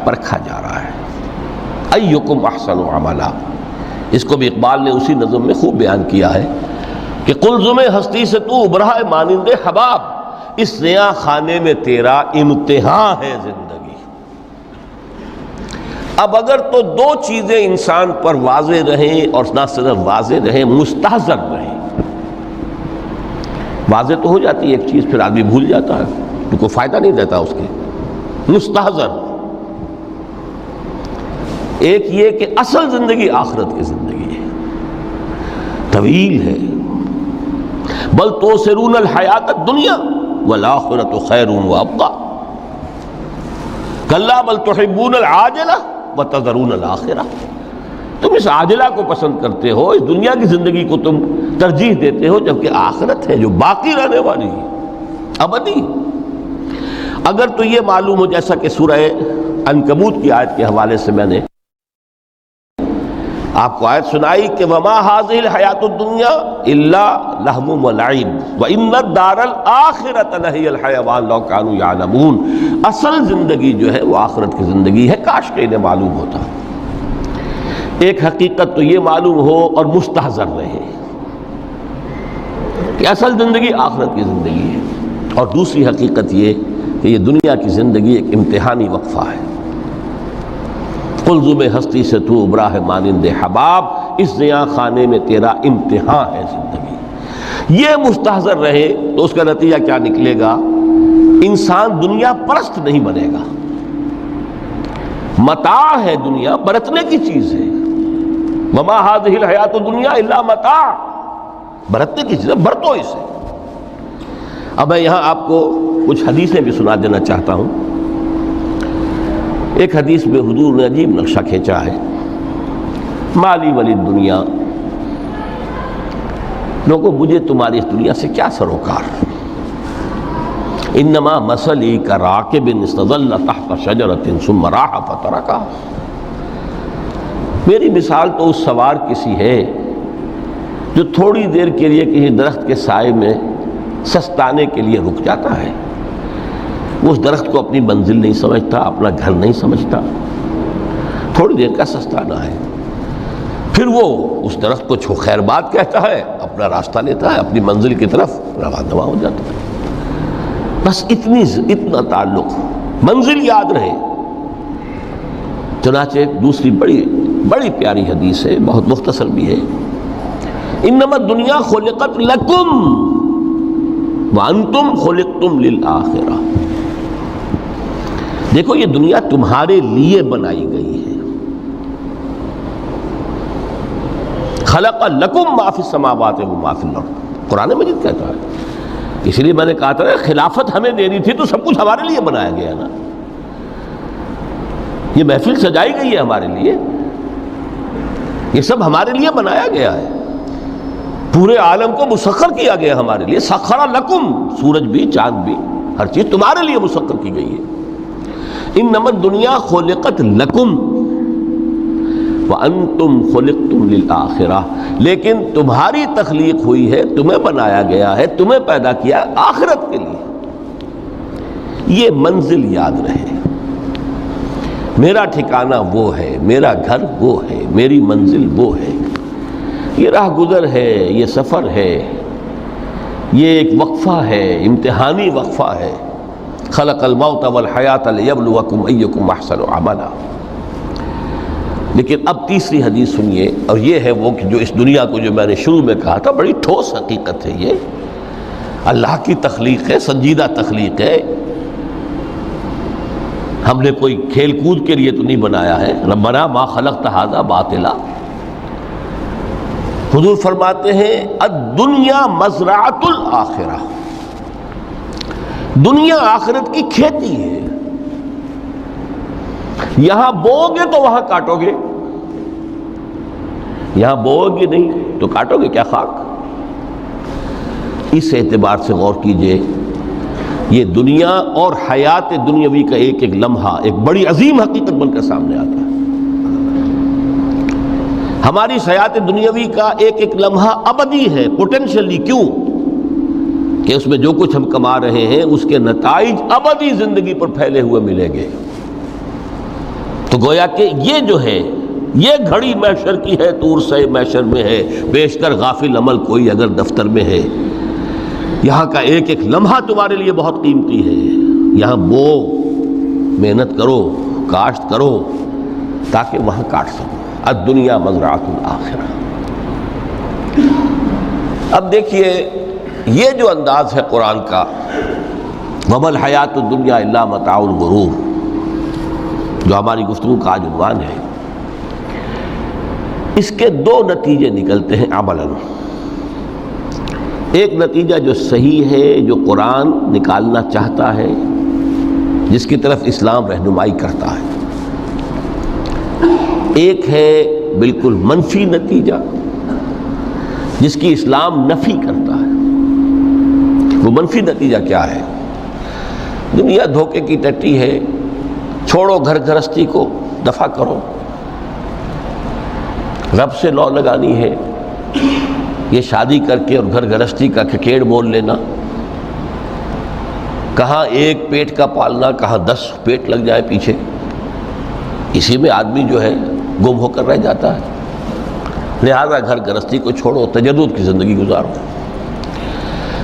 پرکھا جا رہا ہے. ایکم احسن عملا، اس کو بھی اقبال نے اسی نظم میں خوب بیان کیا ہے کہ قلزم ہستی سے تو ابھرا ہے مانند حباب، اس نیا خانے میں تیرا امتحان ہے زندگی. اب اگر تو دو چیزیں انسان پر واضح رہیں، اور نہ صرف واضح رہیں، مستحضر رہیں. واضح تو ہو جاتی ہے ایک چیز، پھر آدمی بھول جاتا ہے، تو کوئی فائدہ نہیں دیتا اس کے. مستحضر ایک یہ کہ اصل زندگی آخرت کی زندگی ہے، طویل ہے. بل توسرون الحیات الدنیا والآخرۃ خیر وابقیٰ کلا بل تحبون العاجلہ وتذرون الآخرہ. تم اس عاجلہ کو پسند کرتے ہو، اس دنیا کی زندگی کو تم ترجیح دیتے ہو، جبکہ آخرت ہے جو باقی رہنے والی ہے، ابدی. اگر تو یہ معلوم ہو، جیسا کہ سورہ عنکبوت کی آیت کے حوالے سے میں نے آپ کو آیت سنائی کہ وما هذه الحیات الدنیا الا لہو ولعب وان الدار الاخرۃ لہی الحیوان لو کانوا یعلمون. اصل زندگی جو ہے وہ آخرت کی زندگی ہے، کاش کہ انہیں معلوم ہوتا. ایک حقیقت تو یہ معلوم ہو اور مستحضر رہے کہ اصل زندگی آخرت کی زندگی ہے، اور دوسری حقیقت یہ کہ یہ دنیا کی زندگی ایک امتحانی وقفہ ہے. قلزم ہستی سے تو ابھرا ہے مانند حباب، اس نیا خانے میں تیرا امتحان ہے زندگی. یہ مستحضر رہے تو اس کا نتیجہ کیا نکلے گا؟ انسان دنیا پرست نہیں بنے گا. متاع ہے دنیا، برتنے کی چیز ہے. وما هذه الحیات الدنیا الا متاع، برتنے کی چیز ہے، برتو اسے. اب میں یہاں آپ کو کچھ حدیثیں بھی سنا دینا چاہتا ہوں. ایک حدیث میں حضور نے عجیب نقشہ کھینچا ہے. مالی ولی دنیا، لوگوں مجھے تمہاری اس دنیا سے کیا سروکار؟ انما مثلی کراکب استظل تحت شجرۃ ثم راح فترکھا. میری مثال تو اس سوار کسی ہے جو تھوڑی دیر کے لیے کسی درخت کے سائے میں سستانے کے لیے رک جاتا ہے. وہ اس درخت کو اپنی منزل نہیں سمجھتا، اپنا گھر نہیں سمجھتا، تھوڑی دیر کا سستانا ہے. پھر وہ اس درخت کو خیر بات کہتا ہے، اپنا راستہ لیتا ہے، اپنی منزل کی طرف روانہ ہو جاتا ہے. بس اتنا تعلق، منزل یاد رہے. چنانچہ دوسری بڑی پیاری حدیث ہے، بہت مختصر بھی ہے. انما الدنیا خلقت لکم وانتم خلقتم للآخرہ. دیکھو یہ دنیا تمہارے لیے بنائی گئی ہے. خلق لکم ما فی السماوات و ما فی الارض، قرآن مجید کہتا ہے. اس لیے میں نے کہا تھا خلافت ہمیں دینی تھی تو سب کچھ ہمارے لیے بنایا گیا نا. یہ محفل سجائی گئی ہے ہمارے لیے، یہ سب ہمارے لیے بنایا گیا ہے. پورے عالم کو مسخر کیا گیا ہمارے لیے. سخر لکم، سورج بھی، چاند بھی، ہر چیز تمہارے لیے مسخر کی گئی ہے. انما الدنیا خلقت لکم وانتم خلقتم للآخرہ، لیکن تمہاری تخلیق ہوئی ہے، تمہیں بنایا گیا ہے، تمہیں پیدا کیا آخرت کے لیے. یہ منزل یاد رہے. میرا ٹھکانہ وہ ہے، میرا گھر وہ ہے، میری منزل وہ ہے. یہ راہ گزر ہے، یہ سفر ہے، یہ ایک وقفہ ہے، امتحانی وقفہ ہے. خلق الموت والحیات لیبلوکم ایکم احسن عملا. لیکن اب تیسری حدیث سنیے، اور یہ ہے وہ کہ جو اس دنیا کو، جو میں نے شروع میں کہا تھا، بڑی ٹھوس حقیقت ہے. یہ اللہ کی تخلیق ہے، سنجیدہ تخلیق ہے. ہم نے کوئی کھیل کود کے لیے تو نہیں بنایا ہے. ربنا ما خلقت ھذا باطلا. حضور فرماتے ہیں الدنیا مزرعۃ الآخرہ، دنیا آخرت کی کھیتی ہے. یہاں بوؤ گے تو وہاں کاٹو گے، یہاں بوؤ گے نہیں تو کاٹو گے کیا خاک. اس اعتبار سے غور کیجئے، یہ دنیا اور حیات دنیاوی کا ایک ایک لمحہ ایک بڑی عظیم حقیقت بن کر سامنے آتا ہے. ہماری حیات دنیاوی کا ایک ایک لمحہ ابدی ہے پوٹینشلی. کیوں کہ اس میں جو کچھ ہم کما رہے ہیں اس کے نتائج ابدی زندگی پر پھیلے ہوئے ملیں گے. تو گویا کہ یہ جو ہے یہ گھڑی محشر کی ہے، طور سے محشر میں ہے، بیشتر غافل عمل کوئی اگر دفتر میں ہے، یہاں کا ایک ایک لمحہ تمہارے لیے بہت قیمتی ہے، یہاں بو محنت کرو، کاشت کرو تاکہ وہاں کاٹ سکو۔ الدنیا مزرعۃ الآخرہ۔ اب دیکھیے یہ جو انداز ہے قرآن کا، وَمَا الْحَيَاةُ الدُّنْيَا إِلَّا مَتَاعُ الْغُرُورِ، جو ہماری گفتگو کا آج عنوان ہے، اس کے دو نتیجے نکلتے ہیں عملاً۔ ایک نتیجہ جو صحیح ہے، جو قرآن نکالنا چاہتا ہے، جس کی طرف اسلام رہنمائی کرتا ہے۔ ایک ہے بالکل منفی نتیجہ جس کی اسلام نفی کرتا ہے۔ وہ منفی نتیجہ کیا ہے؟ دنیا دھوکے کی ٹٹی ہے، چھوڑو گھر گھرستی کو، دفع کرو، رب سے لو لگانی ہے۔ یہ شادی کر کے اور گھر گھرستی کا کھکیڑ مول لینا، کہاں ایک پیٹ کا پالنا، کہاں 10 پیٹ لگ جائے پیچھے، اسی میں آدمی جو ہے گم ہو کر رہ جاتا ہے۔ لہذا گھر گھرستی کو چھوڑو، تجدد کی زندگی گزارو۔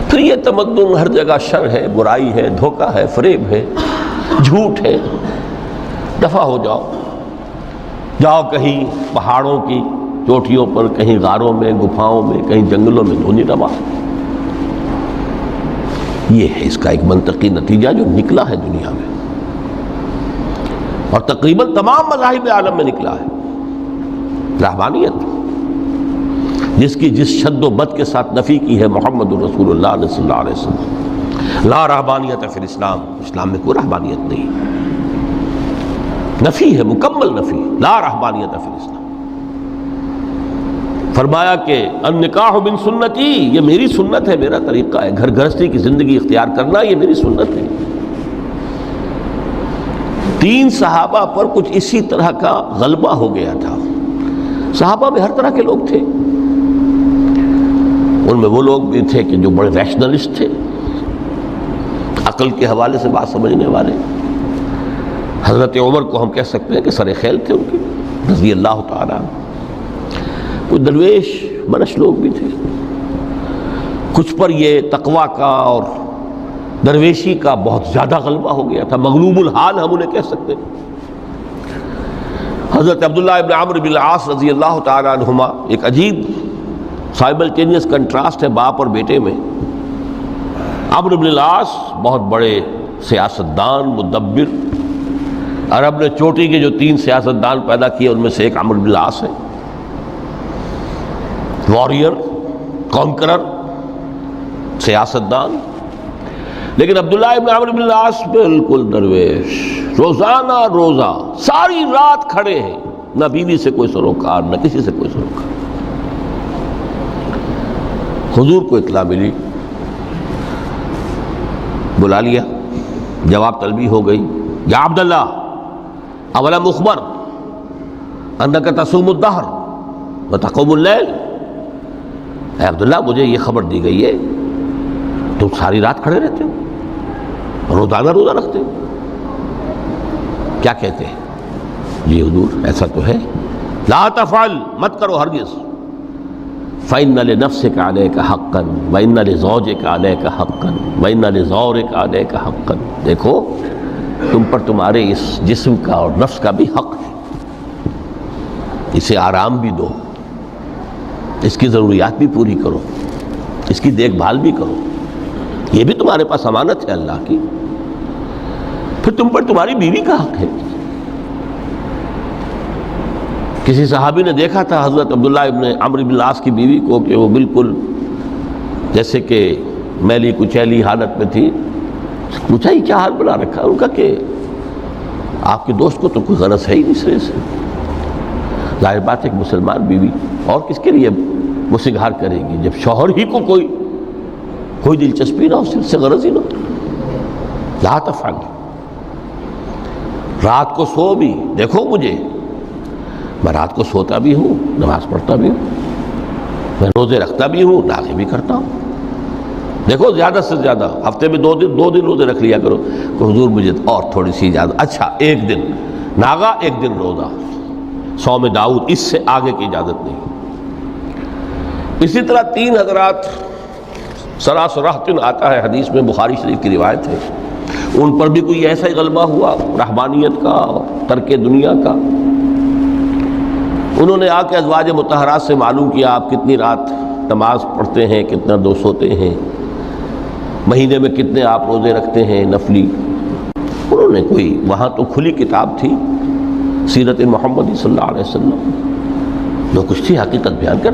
پھر یہ تمدن ہر جگہ شر ہے، برائی ہے، دھوکہ ہے، فریب ہے، جھوٹ ہے، دفع ہو جاؤ، جاؤ کہیں پہاڑوں کی چوٹیوں پر، کہیں غاروں میں، گپھاؤں میں، کہیں جنگلوں میں دھونی روا۔ یہ ہے اس کا ایک منطقی نتیجہ جو نکلا ہے دنیا میں، اور تقریباً تمام مذاہب عالم میں نکلا ہے۔ رہبانیت جس کی جس شد و بد کے ساتھ نفی کی ہے محمد الرسول اللہ صلی اللہ علیہ وسلم، لا رہبانیت فی الاسلام، اسلام میں کوئی رہبانیت نہیں، نفی ہے، مکمل نفی، لا رہبانیت فی الاسلام۔ فرمایا کہ النکاح من سنتی، یہ میری سنت ہے، میرا طریقہ ہے، گھر گھرستی کی زندگی اختیار کرنا یہ میری سنت ہے۔ 3 صحابہ پر کچھ اسی طرح کا غلبہ ہو گیا تھا۔ صحابہ میں ہر طرح کے لوگ تھے، ان میں وہ لوگ بھی تھے کہ جو بڑے ریشنلسٹ تھے، عقل کے حوالے سے بات سمجھنے والے۔ حضرت عمر کو ہم کہہ سکتے ہیں کہ سر خیل تھے ان کی رضی اللہ تعالیٰ۔ کچھ درویش منش لوگ بھی تھے، کچھ پر یہ تقویٰ کا اور درویشی کا بہت زیادہ غلبہ ہو گیا تھا، مغلوب الحال ہم انہیں کہہ سکتے ہیں۔ حضرت عبداللہ ابن عمرو بن العاص رضی اللہ تعالیٰ عنہما، ایک عجیب سائملٹینیس کنٹراسٹ ہے باپ اور بیٹے میں۔ عمرو بن العاص بہت بڑے سیاستدان، مدبر، عرب نے چوٹی کے جو 3 سیاستدان پیدا کیے ان میں سے ایک عمرو بن العاص ہے، واریر، کانکرر، سیاستدان۔ لیکن عبداللہ ابن عمرو بن العاص بالکل درویش، روزانہ روزہ ساری رات کھڑے ہیں، نہ بیوی سے کوئی سروکار، نہ کسی سے کوئی سروکار۔ حضور کو اطلاع ملی، بلا لیا، جواب طلبی ہو گئی، یا عبداللہ اولم اخبر انک تصوم الدہر وتقوم اللیل، اے عبداللہ مجھے یہ خبر دی گئی ہے تم ساری رات کھڑے رہتے ہو، روزانہ روزہ رکھتے ہو، کیا کہتے ہیں؟ جی حضور ایسا تو ہے۔ لا تفعل، مت کرو ہرگز۔ فإن لنفسك عليك حقا وإن لزوجك عليك حقا وإن لزورك عليك حقا، دیکھو تم پر تمہارے اس جسم کا اور نفس کا بھی حق ہے، اسے آرام بھی دو، اس کی ضروریات بھی پوری کرو، اس کی دیکھ بھال بھی کرو، یہ بھی تمہارے پاس امانت ہے اللہ کی۔ پھر تم پر تمہاری بیوی کا حق ہے۔ کسی صحابی نے دیکھا تھا حضرت عبداللہ ابن عمرو بن العاص کی بیوی کو کہ وہ بالکل جیسے کہ میلی کچیلی حالت میں تھی، پوچھا ہی کیا حال بنا رکھا ہے؟ ان کا کہ آپ کے دوست کو تو کوئی غرض ہے ہی نہیں سرے سے، ظاہر بات ہے کہ مسلمان بیوی اور کس کے لیے وہ سنگھار کرے گی جب شوہر ہی کو کوئی دلچسپی نہ ہو، اس سے غرض ہی نہ ہو۔ لا تفعل، رات کو سو بھی، دیکھو مجھے میں رات کو سوتا بھی ہوں، نماز پڑھتا بھی ہوں، میں روزے رکھتا بھی ہوں، نازے بھی کرتا ہوں، دیکھو زیادہ سے زیادہ ہفتے میں 2 دن روزے رکھ لیا کرو کہ حضور مجھے اور تھوڑی سی اجازت، اچھا ایک دن ناغا ایک دن روزہ، صوم داؤد، اس سے آگے کی اجازت نہیں۔ اسی طرح 3 حضرات سراسراہتن آتا ہے حدیث میں، بخاری شریف کی روایت ہے، ان پر بھی کوئی ایسا ہی غلبہ ہوا رہبانیت کا، ترک دنیا کا۔ انہوں نے آ کے ازواج مطہرات سے معلوم کیا آپ کتنی رات نماز پڑھتے ہیں، کتنا دو سوتے ہیں، مہینے میں کتنے آپ روزے رکھتے ہیں نفلی۔ انہوں نے کوئی، وہاں تو کھلی کتاب تھی سیرت محمدی صلی اللہ علیہ وسلم، جو کچھ تھی حقیقت بیان کر۔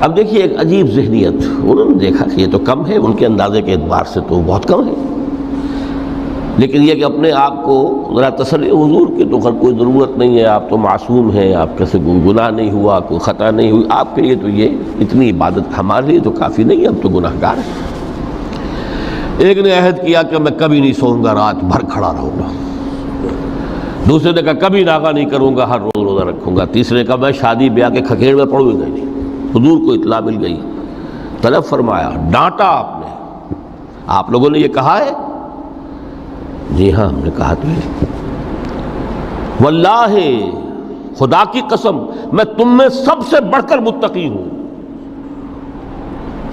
اب دیکھیے ایک عجیب ذہنیت، انہوں نے دیکھا کہ یہ تو کم ہے، ان کے اندازے کے اعتبار سے تو بہت کم ہے، لیکن یہ کہ اپنے آپ کو ذرا تسلی، حضور کی تو کوئی ضرورت نہیں ہے، آپ تو معصوم ہیں، آپ کیسے کوئی گناہ نہیں ہوا، کوئی خطا نہیں ہوئی، آپ کے لیے تو یہ اتنی عبادت ہمارے لیے تو کافی نہیں ہے، ہم تو گناہ گار ہیں۔ ایک نے عہد کیا کہ میں کبھی نہیں سوؤں گا، رات بھر کھڑا رہوں گا۔ دوسرے نے کہا کبھی ناغا نہیں کروں گا، ہر روز روزہ رکھوں گا۔ تیسرے نے کہا میں شادی بیاہ کے کھکیڑ میں پڑوں گا نہیں۔ حضور کو اطلاع مل گئی، طلب فرمایا، ڈانٹا آپ نے، آپ لوگوں نے یہ کہا ہے؟ جی ہاں ہم نے کہا تو ہے۔ واللہ، خدا کی قسم، میں تم میں سب سے بڑھ کر متقی ہوں،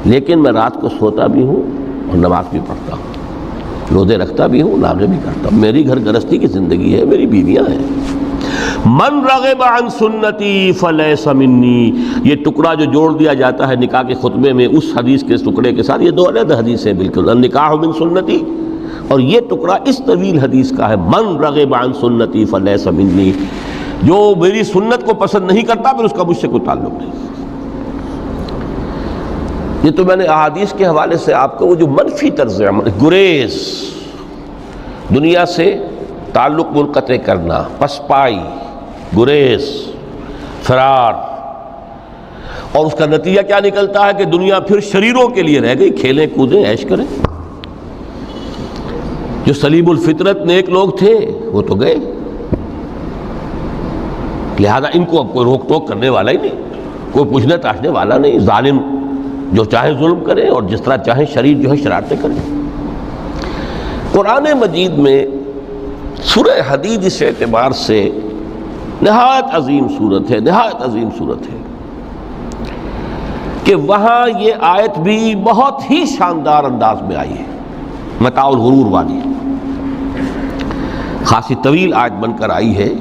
لیکن میں رات کو سوتا بھی ہوں اور نماز بھی پڑھتا ہوں، روزے رکھتا بھی ہوں، نافلے بھی کرتا ہوں، میری گھر گرستی کی زندگی ہے، میری بیویاں ہیں۔ من رغب عن سنتی فلیس منی، یہ ٹکڑا جو جوڑ دیا جاتا ہے نکاح کے خطبے میں اس حدیث کے ٹکڑے کے ساتھ، یہ 2 علیحدہ حدیث ہیں بالکل، النکاح من سنتی، اور یہ ٹکڑا اس طویل حدیث کا ہے، من رغب عن سنتی فلیس منی، جو میری سنت کو پسند نہیں کرتا پھر اس کا مجھ سے کوئی تعلق نہیں۔ یہ تو میں نے احادیث کے حوالے سے آپ کو وہ جو منفی طرز عمل، گریز، دنیا سے تعلق منقطع کرنا، پسپائی، گریز، فرار، اور اس کا نتیجہ کیا نکلتا ہے کہ دنیا پھر شریروں کے لیے رہ گئی، کھیلیں کودیں عیش کریں۔ جو سلیم الفطرت نیک لوگ تھے وہ تو گئے، لہذا ان کو اب کوئی روک ٹوک کرنے والا ہی نہیں، کوئی پوچھنے تاشنے والا نہیں، ظالم جو چاہے ظلم کریں اور جس طرح چاہیں شریر جو ہے شرارتیں کریں۔ قرآن مجید میں سورہ حدید اس اعتبار سے نہایت عظیم صورت ہے، نہایت عظیم صورت ہے کہ وہاں یہ آیت بھی بہت ہی شاندار انداز میں آئی ہے، متاع الغرور والی، خاصی طویل آیت بن کر آئی ہے،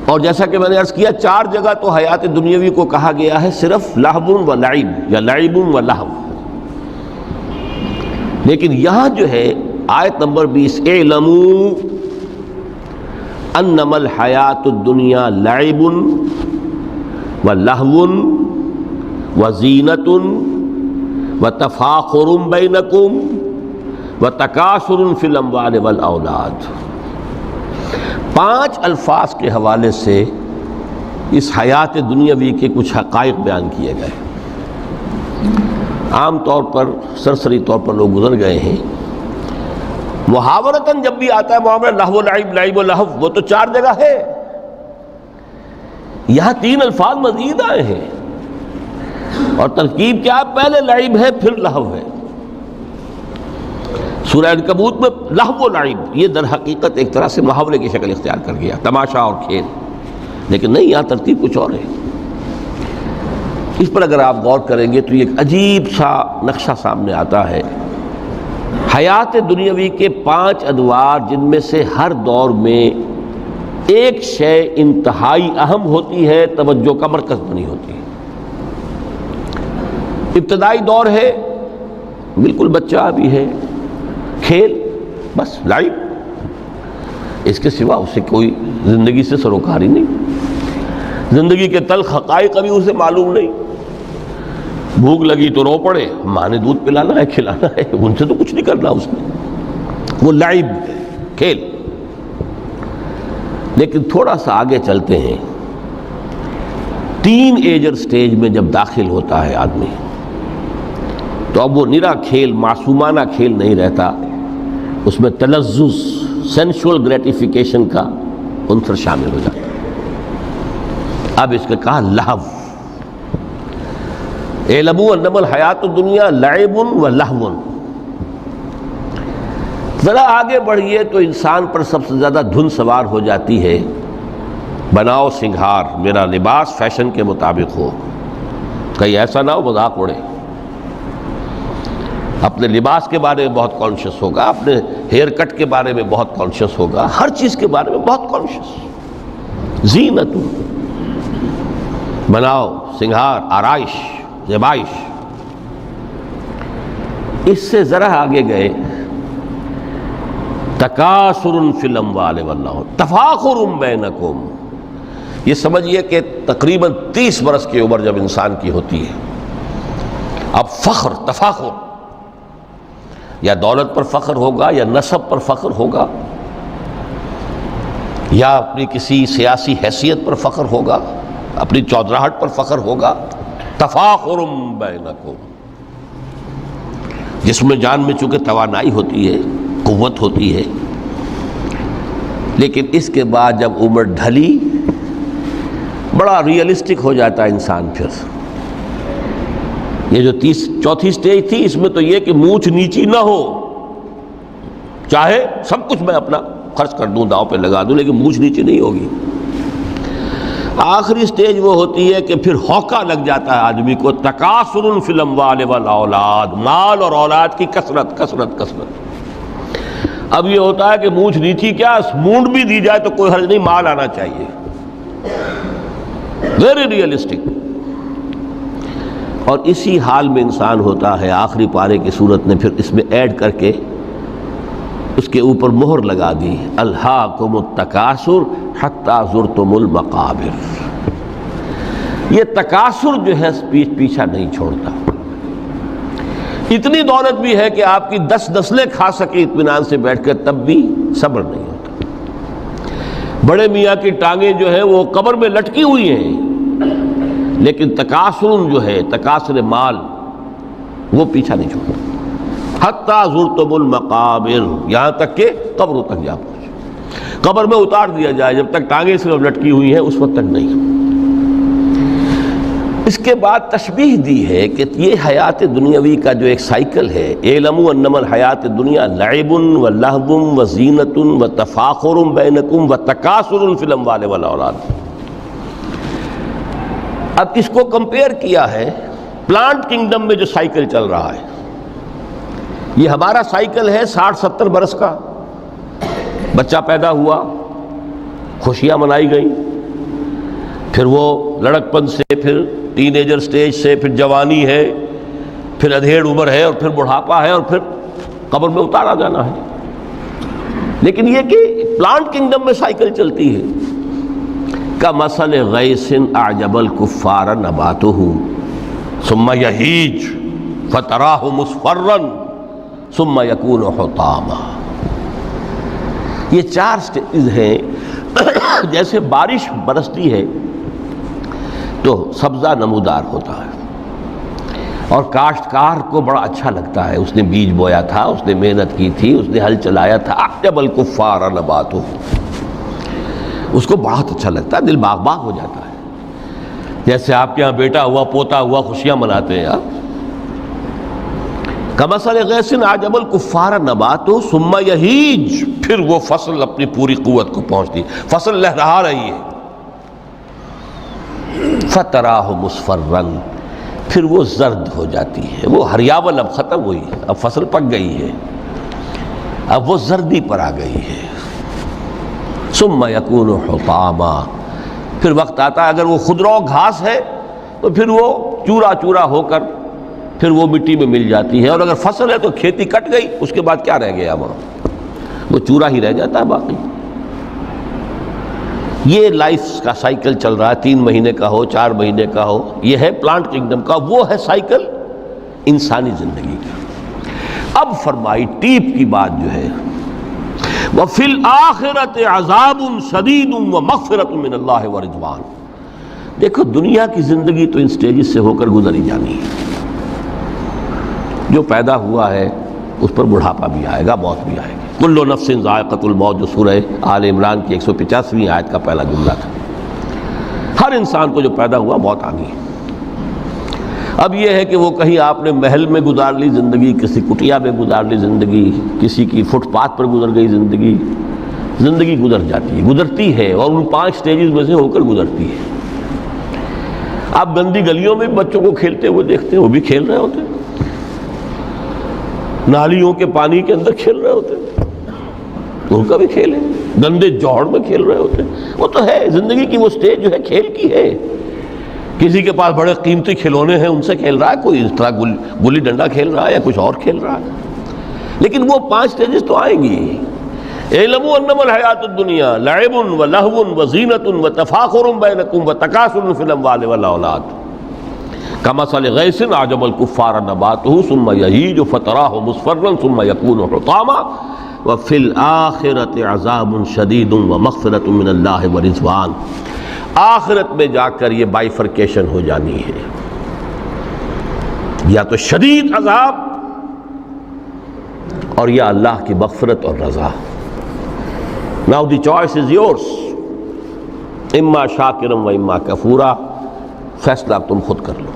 اور جیسا کہ میں نے عرض کیا 4 جگہ تو حیات دنیاوی کو کہا گیا ہے صرف لہو و لعب یا لعب و لہو، لیکن یہاں جو ہے آیت نمبر 20، اعلموا انما الحیات الدنیا لعب و لہو و زینت و تفاخر بینکم و تکاثر فی الاموال والاولاد۔ 5 الفاظ کے حوالے سے اس حیات دنیاوی کے کچھ حقائق بیان کیے گئے، عام طور پر سرسری طور پر لوگ گزر گئے ہیں۔ محاورتاً جب بھی آتا ہے معاملہ لہو و لعب، لعب و لہو، وہ تو 4 جگہ ہے، یہاں 3 الفاظ مزید آئے ہیں، اور ترکیب کیا ہے؟ پہلے لعب ہے پھر لہو ہے۔ سورہ عنکبوت میں لہو و لعب یہ در حقیقت ایک طرح سے محاورے کی شکل اختیار کر گیا، تماشا اور کھیل، لیکن نہیں، یہاں ترتیب کچھ اور ہے۔ اس پر اگر آپ غور کریں گے تو یہ ایک عجیب سا نقشہ سامنے آتا ہے، حیات دنیاوی کے 5 ادوار، جن میں سے ہر دور میں ایک شے انتہائی اہم ہوتی ہے، توجہ کا مرکز بنی ہوتی ہے۔ ابتدائی دور ہے، بالکل بچہ بھی ہے، کھیل، بس لعب، اس کے سوا اسے کوئی زندگی سے سروکار ہی نہیں، زندگی کے تلخ حقائق ابھی اسے معلوم نہیں، بھوک لگی تو رو پڑے، ماں نے دودھ پلانا ہے، کھلانا ہے، ان سے تو کچھ نہیں کرنا اس نے، وہ لعب، کھیل۔ لیکن تھوڑا سا آگے چلتے ہیں، 3 ایجر سٹیج میں جب داخل ہوتا ہے آدمی تو اب وہ نرا کھیل، معصومانہ کھیل نہیں رہتا، اس میں تلذذ، سینشول گریٹیفیکیشن کا عنصر شامل ہو جاتا ہے۔ اب اس کا کہا لہو، اعلموا انما الحیات الدنیا لعب و لہو، ذرا آگے بڑھیے تو انسان پر سب سے زیادہ دھن سوار ہو جاتی ہے بناؤ سنگھار، میرا لباس فیشن کے مطابق ہو، کہیں ایسا نہ ہو مذاق اڑے۔ اپنے لباس کے بارے میں بہت کانشیس ہوگا، اپنے ہیئر کٹ کے بارے میں بہت کانشیس ہوگا، ہر چیز کے بارے میں بہت کانشیس۔ زینت، بناؤ سنگھار، آرائش، زیبائش۔ اس سے ذرا آگے گئے، تکاثر فی الاموال والاولاد، تفاخر بینکم۔ یہ سمجھیے کہ تقریباً 30 برس کی عمر جب انسان کی ہوتی ہے، اب فخر، تفاخر، یا دولت پر فخر ہوگا، یا نسب پر فخر ہوگا، یا اپنی کسی سیاسی حیثیت پر فخر ہوگا، اپنی چودراہٹ پر فخر ہوگا۔ تفاخر بینکم، جس میں جان میں چونکہ توانائی ہوتی ہے، قوت ہوتی ہے، لیکن اس کے بعد جب عمر ڈھلی بڑا ریئلسٹک ہو جاتا ہے انسان۔ پھر یہ جو چوتھی سٹیج تھی، اس میں تو یہ کہ مونچھ نیچی نہ ہو، چاہے سب کچھ میں اپنا خرچ کر دوں، داؤ پہ لگا دوں، لیکن مونچھ نیچی نہیں ہوگی۔ آخری سٹیج وہ ہوتی ہے کہ پھر ہوکا لگ جاتا ہے آدمی کو، تکاثر فی الاموال والاولاد، مال اور اولاد کی کثرت کثرت کثرت۔ اب یہ ہوتا ہے کہ مونچھ نیچی کیا، مونڈ بھی دی جائے تو کوئی حرج نہیں، مال آنا چاہیے۔ Very realistic. اور اسی حال میں انسان ہوتا ہے۔ آخری پارے کی صورت نے پھر اس میں ایڈ کر کے اس کے اوپر مہر لگا دی، الہاکم التکاثر حتی زرتم المقابر۔ یہ تکاثر جو ہے پیچھا نہیں چھوڑتا۔ اتنی دولت بھی ہے کہ آپ کی 10 نسلیں کھا سکے اطمینان سے بیٹھ کر، تب بھی صبر نہیں ہوتا۔ بڑے میاں کی ٹانگیں جو ہیں وہ قبر میں لٹکی ہوئی ہیں، لیکن تکاثر جو ہے، تکاثر مال، وہ پیچھا نہیں چھوڑتا۔ حتی زرتم المقابر، یہاں تک کہ قبروں تک جا پہنچے، قبر میں اتار دیا جائے، جب تک ٹانگیں صرف لٹکی ہوئی ہیں اس وقت تک نہیں۔ اس کے بعد تشبیہ دی ہے کہ یہ حیات دنیاوی کا جو ایک سائیکل ہے، اعلموا انما الحیات الدنیا لعب ولہو وزینۃ وتفاخر بینکم وتکاثر فی الاموال والاولاد۔ اب اس کو کمپیئر کیا ہے پلانٹ کنگڈم میں جو سائیکل چل رہا ہے۔ یہ ہمارا سائیکل ہے 60-70 برس کا، بچہ پیدا ہوا، خوشیاں منائی گئیں، پھر وہ لڑکپن سے، پھر ٹین ایجر سٹیج سے، پھر جوانی ہے، پھر ادھیڑ عمر ہے، اور پھر بڑھاپا ہے، اور پھر قبر میں اتارا جانا ہے۔ لیکن یہ کہ پلانٹ کنگڈم میں سائیکل چلتی ہے۔ کمثل غیث اعجب الکفار نباتہ ثم یہیج فتراہ مصفرا ثم یکون حطاما۔ یہ 4 سٹیج ہیں۔ جیسے بارش برستی ہے تو سبزہ نمودار ہوتا ہے، اور کاشتکار کو بڑا اچھا لگتا ہے، اس نے بیج بویا تھا، اس نے محنت کی تھی، اس نے ہل چلایا تھا، اعجب الکفار نباتہ، اس کو بہت اچھا لگتا ہے، دل باغ باغ ہو جاتا ہے۔ جیسے آپ کے ہاں بیٹا ہوا، پوتا ہوا، خوشیاں مناتے ہیں آپ۔ کمثل غیث اعجب الکفار نباتہ ثم یہیج، پھر وہ فصل اپنی پوری قوت کو پہنچتی، فصل لہرا رہی ہے، فتراہ مصفرا، پھر وہ زرد ہو جاتی ہے، وہ ہریاول اب ختم ہوئی، اب فصل پک گئی ہے، اب وہ زردی پر آ گئی ہے۔ ثم یکون حطاما، پھر وقت آتا ہے، اگر وہ خضرو گھاس ہے تو پھر وہ چورا چورا ہو کر پھر وہ مٹی میں مل جاتی ہے، اور اگر فصل ہے تو کھیتی کٹ گئی، اس کے بعد کیا رہ گیا وہاں، وہ چورا ہی رہ جاتا ہے باقی۔ یہ لائف کا سائیکل چل رہا ہے، 3 مہینے کا ہو، 4 مہینے کا ہو، یہ ہے پلانٹ کنگڈم کا، وہ ہے سائیکل انسانی زندگی کا۔ اب فرمائی ٹیپ کی بات جو ہے، وَفِي الْآخِرَةِ عَذَابٌ شَدِيدٌ وَمَغْفِرَةٌ مِّنَ اللَّهِ وَرِضْوَانٌ۔ دیکھو دنیا کی زندگی تو ان سٹیجز سے ہو کر گزری جانی ہے، جو پیدا ہوا ہے اس پر بڑھاپا بھی آئے گا، موت بھی آئے گی۔ کل نفس ذائقۃ الموت، جو سورہ آل عمران کی 185ویں آیت کا پہلا جملہ تھا۔ ہر انسان کو جو پیدا ہوا موت آنی ہے، اب یہ ہے کہ وہ کہیں آپ نے محل میں گزار لی زندگی، کسی کٹیا میں گزار لی زندگی، کسی کی فٹ پاتھ پر گزر گئی زندگی گزر جاتی ہے، گزرتی ہے، اور ان 5 سٹیجز میں سے ہو کر گزرتی ہے۔ آپ گندی گلیوں میں بچوں کو کھیلتے ہوئے دیکھتے ہیں، وہ بھی کھیل رہے ہوتے ہیں، نالیوں کے پانی کے اندر کھیل رہے ہوتے ہیں، ان کا بھی کھیل ہے، گندے جوڑ میں کھیل رہے ہوتے ہیں، وہ تو ہے زندگی کی وہ سٹیج جو ہے کھیل کی ہے۔ کسی کے پاس بڑے قیمتی کھلونے ہیں، ان سے کھیل رہا ہے، کوئی اس طرح گلی ڈنڈا کھیل رہا ہے یا کچھ اور کھیل رہا ہے، لیکن وہ 5 سٹیجز تو آئیں گی۔ اعلموا انما الحیات الدنیا لعب ولہو وزینۃ وتفاخر بینکم وتکاثر فی الاموال والاولاد کمثل غیث اعجب الکفار نباتہ ثم یہیج فتراہ مصفرا ثم یکون حطاما وفی الآخرۃ عذاب شدید ومغفرۃ من اللہ ورضوان۔ آخرت میں جا کر یہ بائیفرکیشن ہو جانی ہے، یا تو شدید عذاب اور یا اللہ کی مغفرت اور رضا۔ Now the choice is yours، اما شاکرا و اما کفورا، فیصلہ تم خود کر لو۔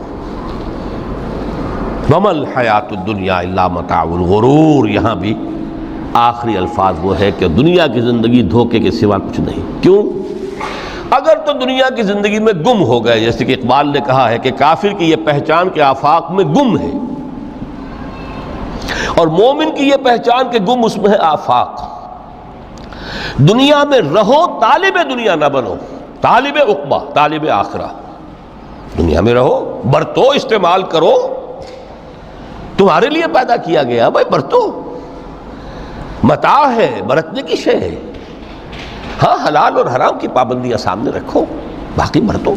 وما الحیات الدنیا الا متاع الغرور، یہاں بھی آخری الفاظ وہ ہے کہ دنیا کی زندگی دھوکے کے سوا کچھ نہیں۔ کیوں؟ اگر تو دنیا کی زندگی میں گم ہو گئے، جیسے کہ اقبال نے کہا ہے کہ کافر کی یہ پہچان کے آفاق میں گم ہے، اور مومن کی یہ پہچان کہ گم اس میں ہے آفاق۔ دنیا میں رہو، طالب دنیا نہ بنو، طالب عقبہ، طالب آخرہ۔ دنیا میں رہو، برتو، استعمال کرو، تمہارے لیے پیدا کیا گیا، بھائی برتو، متاع ہے، برتنے کی شے ہے۔ ہاں حلال اور حرام کی پابندیاں سامنے رکھو، باقی برتو۔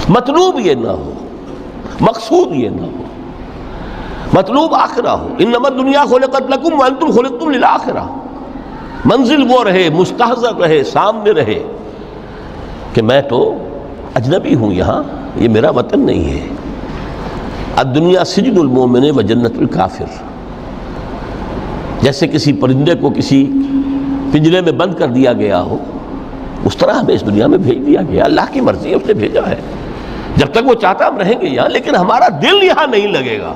مطلوب یہ نہ ہو، مقصود یہ نہ ہو، مطلوب آخرہ ہو۔ انما الدنیا خلقت لکم وانتم خلقتم للآخرہ۔ منزل وہ رہے، مستحضر رہے، سامنے رہے کہ میں تو اجنبی ہوں، یہاں یہ میرا وطن نہیں ہے۔ الدنیا سجن المومن و جنت الکافر۔ جیسے کسی پرندے کو کسی پنجرے میں بند کر دیا گیا ہو، اس طرح ہمیں اس دنیا میں بھیج دیا گیا، اللہ کی مرضی ہے، اس نے بھیجا ہے۔ جب تک وہ چاہتا ہم رہیں گے یہاں، لیکن ہمارا دل یہاں نہیں لگے گا۔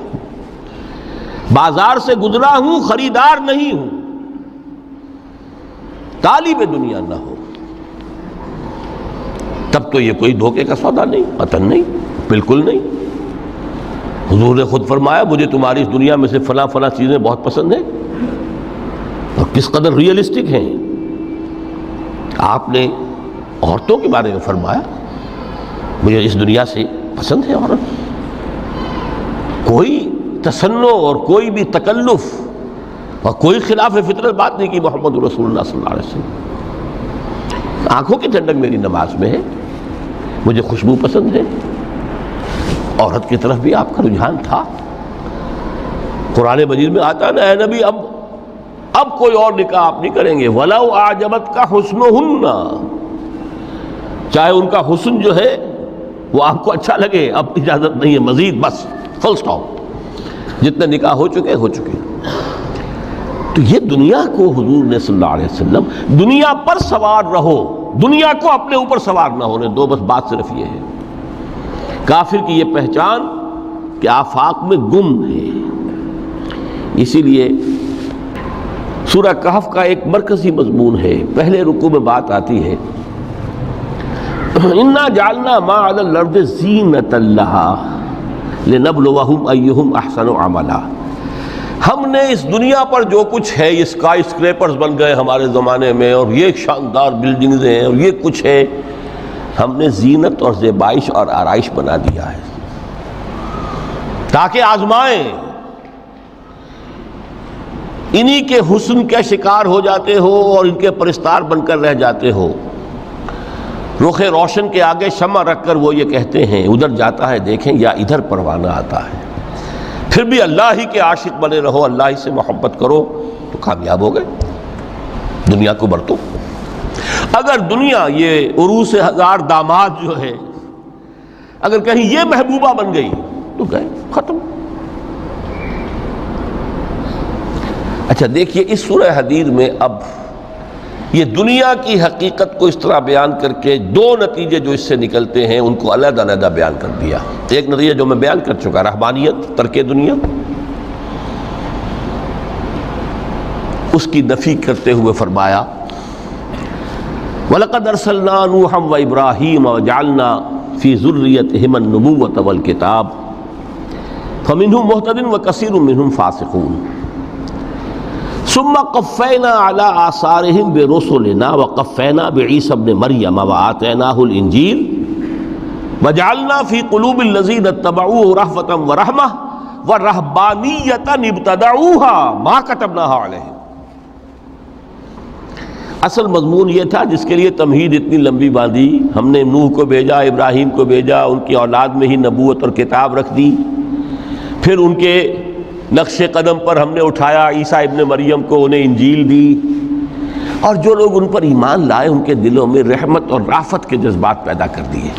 بازار سے گزرا ہوں، خریدار نہیں ہوں، طالب دنیا نہ ہو، تب تو یہ کوئی دھوکے کا سودا نہیں، وطن نہیں، بالکل نہیں۔ حضور نے خود فرمایا مجھے تمہاری اس دنیا میں سے فلاں فلاں چیزیں بہت پسند ہیں، اور کس قدر ریئلسٹک ہیں۔ آپ نے عورتوں کے بارے میں فرمایا مجھے اس دنیا سے پسند ہے عورت، کوئی تصنع اور کوئی بھی تکلف اور کوئی خلاف فطرت بات نہیں کی محمد رسول اللہ صلی اللہ علیہ وسلم۔ آنکھوں کی ٹھنڈک میری نماز میں ہے، مجھے خوشبو پسند ہے، عورت کی طرف بھی آپ کا رجحان تھا۔ قرآن مجید میں آتا ہے نا، اے نبی اب کوئی اور نکاح آپ نہیں کریں گے، وَلَوْ أَعْجَبَتْكَ حُسْنُهُنَّ، چاہے ان کا حسن جو ہے وہ آپ کو اچھا لگے، اب اجازت نہیں ہے مزید، بس فل سٹاپ، جتنے نکاح ہو چکے ہو چکے۔ تو یہ دنیا کو حضور نے صلی اللہ علیہ وسلم دنیا پر سوار رہو، دنیا کو اپنے اوپر سوار نہ ہونے دو، بس بات صرف یہ ہے۔ کافر کی یہ پہچان کہ آفاق میں گم ہے۔ اسی لیے سورہ کہف کا ایک مرکزی مضمون ہے، پہلے رکوع میں بات آتی ہے اِنَّا جَعَلْنَا مَا عَلَى الْأَرْضِ زِینَةً لَهَا لِنَبْلُوَهُمْ أَيُّهُمْ أَحْسَنُ عَمَلًا۔ ہم نے اس دنیا پر جو کچھ ہے، یہ اسکائی اسکریپرز بن گئے ہمارے زمانے میں، اور یہ شاندار بلڈنگز ہیں، اور یہ کچھ ہے، ہم نے زینت اور زیبائش اور آرائش بنا دیا ہے تاکہ آزمائیں۔ انہی کے حسن کے شکار ہو جاتے ہو اور ان کے پرستار بن کر رہ جاتے ہو۔ رخ روشن کے آگے شمع رکھ کر وہ یہ کہتے ہیں ادھر جاتا ہے دیکھیں یا ادھر پروانہ آتا ہے، پھر بھی اللہ ہی کے عاشق بنے رہو، اللہ ہی سے محبت کرو تو کامیاب ہو گئے۔ دنیا کو برتو۔ اگر دنیا یہ عروس ہزار داماد جو ہے، اگر کہیں یہ محبوبہ بن گئی تو گئے، ختم۔ اچھا دیکھیے اس سورہ حدید میں اب یہ دنیا کی حقیقت کو اس طرح بیان کر کے دو نتیجے جو اس سے نکلتے ہیں ان کو علیحدہ علیحدہ بیان کر دیا۔ ایک نتیجہ جو میں بیان کر چکا، رہبانیت، ترک دنیا، اس کی نفی کرتے ہوئے فرمایا وَلَقَدْ أَرْسَلْنَا نُوحًا وَإِبْرَاهِيمَ وَجَعَلْنَا فِي ذُرِّيَّتِهِمَا النُّبُوَّةَ وَالْكِتَابَ فَمِنْهُمْ مُهْتَدٍ وَكَثِيرٌ مِّنْهُمْ فَاسِقُونَ ثُمَّ قَفَّيْنَا عَلَىٰ آثَارِهِمْ بِرُسُلِنَا وَقَفَّيْنَا بِعِيسَى ابْنِ مَرْيَمَ وَآتَيْنَاهُ الْإِنجِيلَ وَجَعَلْنَا فِي قُلُوبِ الَّذِينَ اتَّبَعُوهُ رَأْفَةً وَرَحْمَةً وَرَهْبَانِيَّةً ابْتَدَعُوهَا مَا كَتَبْنَاهَا عَلَيْهِمْ۔ اصل مضمون یہ تھا جس کے لیے تمہید اتنی لمبی باندھی، ہم نے نوح کو بھیجا، ابراہیم کو بھیجا، ان کی اولاد میں ہی نبوت اور کتاب رکھ دی، پھر ان کے نقش قدم پر ہم نے اٹھایا عیسیٰ ابن مریم کو، انہیں انجیل دی، اور جو لوگ ان پر ایمان لائے ان کے دلوں میں رحمت اور رافت کے جذبات پیدا کر دیے،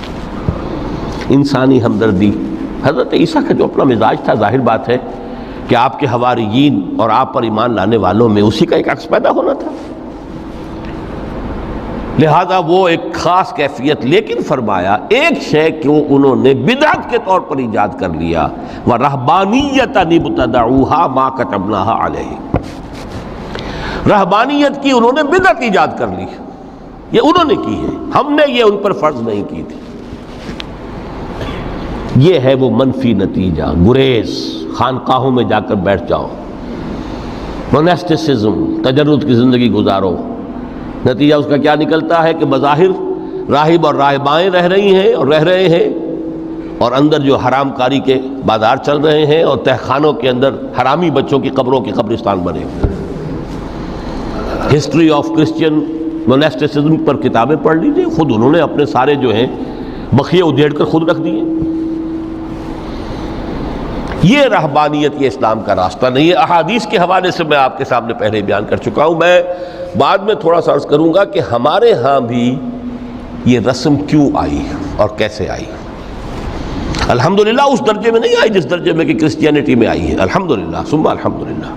انسانی ہمدردی۔ حضرت عیسیٰ کا جو اپنا مزاج تھا، ظاہر بات ہے کہ آپ کے حواریین اور آپ پر ایمان لانے والوں میں اسی کا ایک عکس پیدا ہونا تھا، لہذا وہ ایک خاص کیفیت، لیکن فرمایا ایک شے کو انہوں نے بدعت کے طور پر ایجاد کر لیا، وَرَهْبَانِيَّةً ابْتَدَعُوهَا مَا كَتَبْنَاهَا عَلَيْهِمْ، رہبانیت کی انہوں نے بدعت ایجاد کر لی، یہ انہوں نے کی ہے، ہم نے یہ ان پر فرض نہیں کی تھی۔ یہ ہے وہ منفی نتیجہ، گریز، خانقاہوں میں جا کر بیٹھ جاؤ، موناسٹسزم، تجرد کی زندگی گزارو، نتیجہ اس کا کیا نکلتا ہے کہ بظاہر راہب اور راہبائیں رہ رہی ہیں اور رہ رہے ہیں، اور اندر جو حرام کاری کے بازار چل رہے ہیں، اور تہخانوں کے اندر حرامی بچوں کی قبروں کے قبرستان بنے ہوئے۔ ہسٹری آف کرسچین موناسٹسزم پر کتابیں پڑھ لیجیے، خود انہوں نے اپنے سارے جو ہیں بخیے ادھیڑ کر خود رکھ دیے۔ یہ رہبانیت، یہ اسلام کا راستہ نہیں ہے۔ احادیث کے حوالے سے میں آپ کے سامنے پہلے بیان کر چکا ہوں، میں بعد میں تھوڑا سا عرض کروں گا کہ ہمارے ہاں بھی یہ رسم کیوں آئی اور کیسے آئی۔ الحمدللہ اس درجے میں نہیں آئی جس درجے میں کہ کرسچینٹی میں آئی ہے، الحمدللہ ثم الحمدللہ،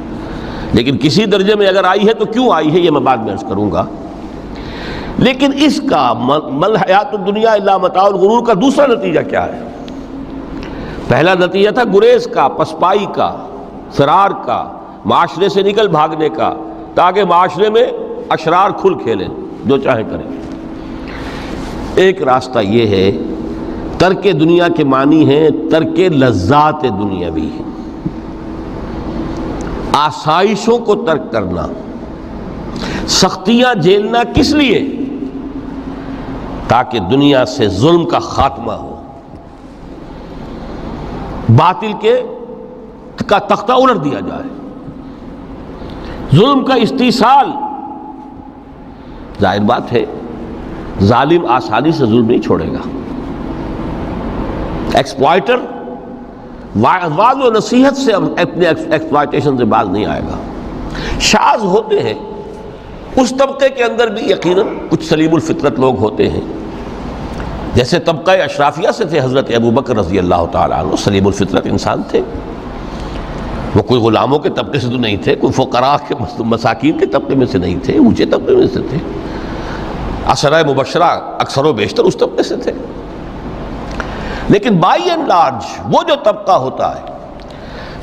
لیکن کسی درجے میں اگر آئی ہے تو کیوں آئی ہے یہ میں بعد میں عرض کروں گا۔ لیکن اس کا مل حیات الدنیا الا متاع الغرور کا دوسرا نتیجہ کیا ہے؟ پہلا نتیجہ تھا گریز کا، پسپائی کا، فرار کا، معاشرے سے نکل بھاگنے کا، تاکہ معاشرے میں اشرار کھل کھیلیں، جو چاہیں کریں۔ ایک راستہ یہ ہے، ترک دنیا کے معنی ہیں ترک لذات دنیاوی، آسائشوں کو ترک کرنا، سختیاں جھیلنا، کس لیے؟ تاکہ دنیا سے ظلم کا خاتمہ ہو، باطل کا تختہ الٹ دیا جائے، ظلم کا استیصال۔ ظاہر بات ہے ظالم آسانی سے ظلم نہیں چھوڑے گا، ایکسپلائٹر واعظ و نصیحت سے اپنے ایکسپلائٹیشن سے باز نہیں آئے گا۔ شاذ ہوتے ہیں اس طبقے کے اندر بھی یقیناً کچھ سلیم الفطرت لوگ ہوتے ہیں، جیسے طبقہ اشرافیہ سے تھے حضرت ابو بکر رضی اللہ تعالیٰ عنہ، سلیم الفطرت انسان تھے، وہ کوئی غلاموں کے طبقے سے تو نہیں تھے، کوئی فقراء کے مساکین کے طبقے میں سے نہیں تھے، اونچے طبقے میں سے تھے، عشرہ مبشرہ اکثر و بیشتر اس طبقے سے تھے۔ لیکن بائی اینڈ لارج وہ جو طبقہ ہوتا ہے،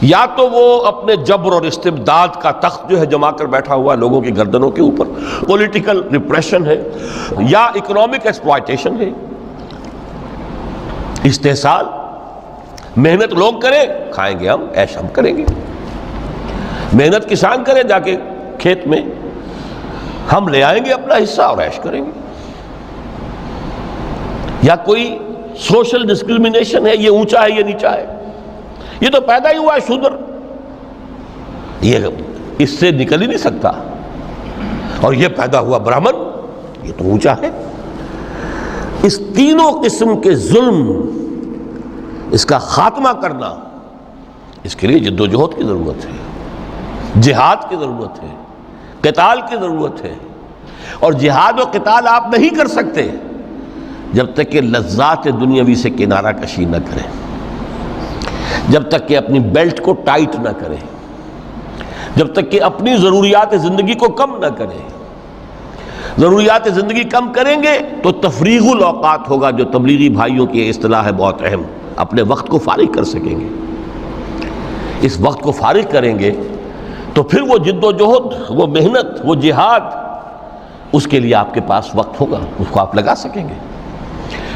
یا تو وہ اپنے جبر اور استبداد کا تخت جو ہے جما کر بیٹھا ہوا لوگوں کی گردنوں کے اوپر، پولیٹیکل ریپریشن ہے، یا اکنامک ایکسپلائٹیشن ہے، استحصال، محنت لوگ کریں، کھائیں گے ہم، عیش ہم کریں گے، محنت کسان کریں جا کے کھیت میں، ہم لے آئیں گے اپنا حصہ اور عیش کریں گے۔ یا کوئی سوشل ڈسکریمنیشن ہے، یہ اونچا ہے یہ نیچا ہے، یہ تو پیدا ہی ہوا ہے شودر، یہ اس سے نکل ہی نہیں سکتا، اور یہ پیدا ہوا برہمن، یہ تو اونچا ہے۔ اس تینوں قسم کے ظلم، اس کا خاتمہ کرنا، اس کے لیے جد و جہد کی ضرورت ہے، جہاد کی ضرورت ہے، قتال کی ضرورت ہے، اور جہاد و قتال آپ نہیں کر سکتے جب تک کہ لذات دنیاوی سے کنارہ کشی نہ کریں، جب تک کہ اپنی بیلٹ کو ٹائٹ نہ کریں، جب تک کہ اپنی ضروریات زندگی کو کم نہ کریں، ضروریات زندگی کم کریں گے تو تفریغ الاوقات ہوگا، جو تبلیغی بھائیوں کی اصطلاح ہے بہت اہم، اپنے وقت کو فارغ کر سکیں گے۔ اس وقت کو فارغ کریں گے تو پھر وہ جد و جہد، وہ محنت، وہ جہاد، اس کے لیے آپ کے پاس وقت ہوگا، اس کو آپ لگا سکیں گے۔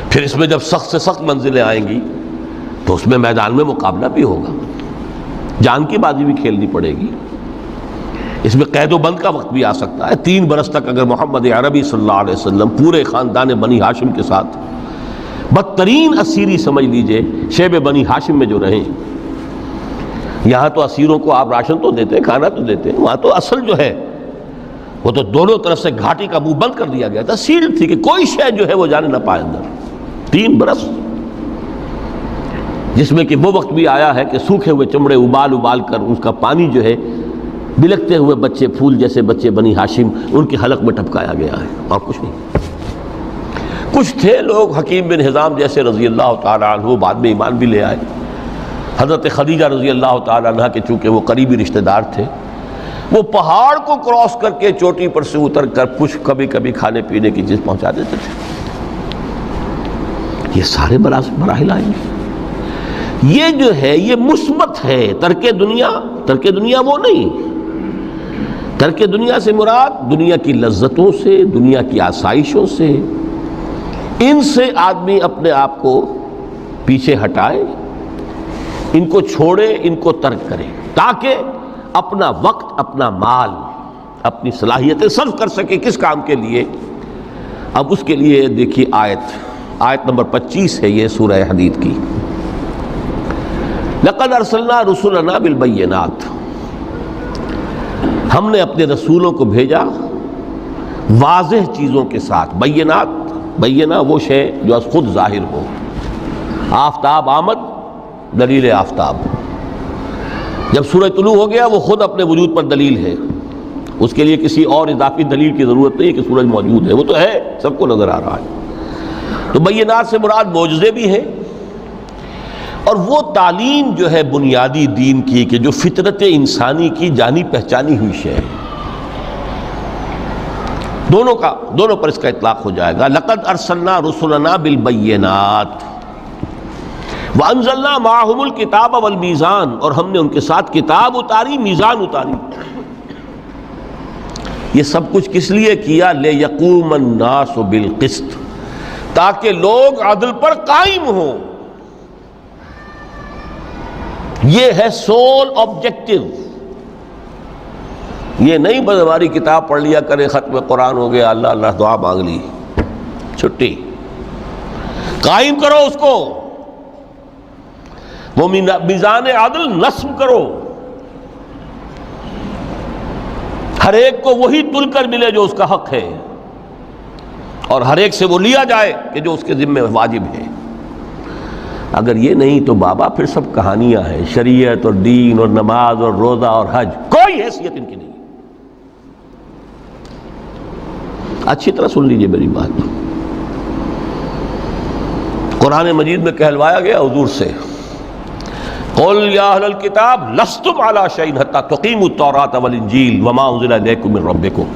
پھر اس میں جب سخت سے سخت منزلیں آئیں گی تو اس میں میدان میں مقابلہ بھی ہوگا، جان کی بازی بھی کھیلنی پڑے گی، اس میں قید و بند کا وقت بھی آ سکتا ہے۔ 3 برس تک اگر محمد عربی صلی اللہ علیہ وسلم پورے خاندان بنی ہاشم کے ساتھ بدترین اسیری سمجھ لیجئے شیب بنی ہاشم میں جو رہیں، یہاں تو اسیروں کو آپ راشن تو دیتے ہیں، کھانا تو دیتے ہیں، وہاں تو اصل جو ہے وہ تو دونوں طرف سے گھاٹی کا منہ بند کر دیا گیا تھا، سیل تھی کہ کوئی شے جو ہے وہ جانے نہ پائے اندر۔ 3 برس، جس میں کہ وہ وقت بھی آیا ہے کہ سوکھے ہوئے چمڑے ابال کر اس کا پانی جو ہے بلکتے ہوئے بچے، پھول جیسے بچے بنی ہاشم، ان کے حلق میں ٹپکایا گیا ہے، اور کچھ نہیں۔ کچھ تھے لوگ، حکیم بن حزام جیسے رضی اللہ تعالیٰ عنہ، بعد میں ایمان بھی لے آئے۔ حضرت خدیجہ رضی اللہ تعالیٰ عنہ کے چونکہ وہ قریبی رشتہ دار تھے، وہ پہاڑ کو کراس کر کے چوٹی پر سے اتر کر کچھ کبھی کبھی کھانے پینے کی چیز پہنچا دیتے تھے۔ یہ سارے مراحل آئیں گے۔ یہ جو ہے یہ مثبت ہے۔ ترک دنیا وہ نہیں۔ ترک دنیا سے مراد دنیا کی لذتوں سے، دنیا کی آسائشوں سے، ان سے آدمی اپنے آپ کو پیچھے ہٹائے، ان کو چھوڑے، ان کو ترک کرے، تاکہ اپنا وقت، اپنا مال، اپنی صلاحیتیں صرف کر سکے کس کام کے لیے۔ اب اس کے لیے دیکھیے آیت نمبر 25 ہے یہ سورہ حدید کی۔ لقد ارسلنا رسلنا بالبینات، ہم نے اپنے رسولوں کو بھیجا واضح چیزوں کے ساتھ۔ بینہ وہ شے جو از خود ظاہر ہو۔ آفتاب آمد، دلیل آفتاب، جب سورج طلوع ہو گیا وہ خود اپنے وجود پر دلیل ہے، اس کے لیے کسی اور اضافی دلیل کی ضرورت نہیں ہے کہ سورج موجود ہے، وہ تو ہے، سب کو نظر آ رہا ہے۔ تو بینات سے مراد معجزے بھی ہیں، اور وہ تعلیم جو ہے بنیادی دین کی کہ جو فطرت انسانی کی جانی پہچانی ہوئی شے ہے، دونوں پر اس کا اطلاق ہو جائے گا۔ لقد ارسلنا رسلنا بالبینات وانزلنا معهم الکتاب والمیزان، اور ہم نے ان کے ساتھ کتاب اتاری، میزان اتاری۔ یہ سب کچھ کس لیے کیا؟ لیقوم الناس بالقسط، تاکہ لوگ عدل پر قائم ہوں۔ یہ ہے سول آبجیکٹو۔ یہ نہیں بس ہماری کتاب پڑھ لیا کرے، ختم قرآن ہو گیا، اللہ اللہ دعا مانگ لی، چھٹی۔ قائم کرو اس کو، وہ میزان عدل نصب کرو، ہر ایک کو وہی تل کر ملے جو اس کا حق ہے، اور ہر ایک سے وہ لیا جائے کہ جو اس کے ذمہ واجب ہے۔ اگر یہ نہیں تو بابا پھر سب کہانیاں ہیں، شریعت اور دین اور نماز اور روزہ اور حج، کوئی حیثیت ان کی نہیں۔ اچھی طرح سن لیجئے میری بات، قرآن مجید میں کہلوایا گیا حضور سے، قل یا اہل الکتاب لستم علی شیء حتی تقیموا التوراۃ والانجیل وما انزل الیکم من ربکم۔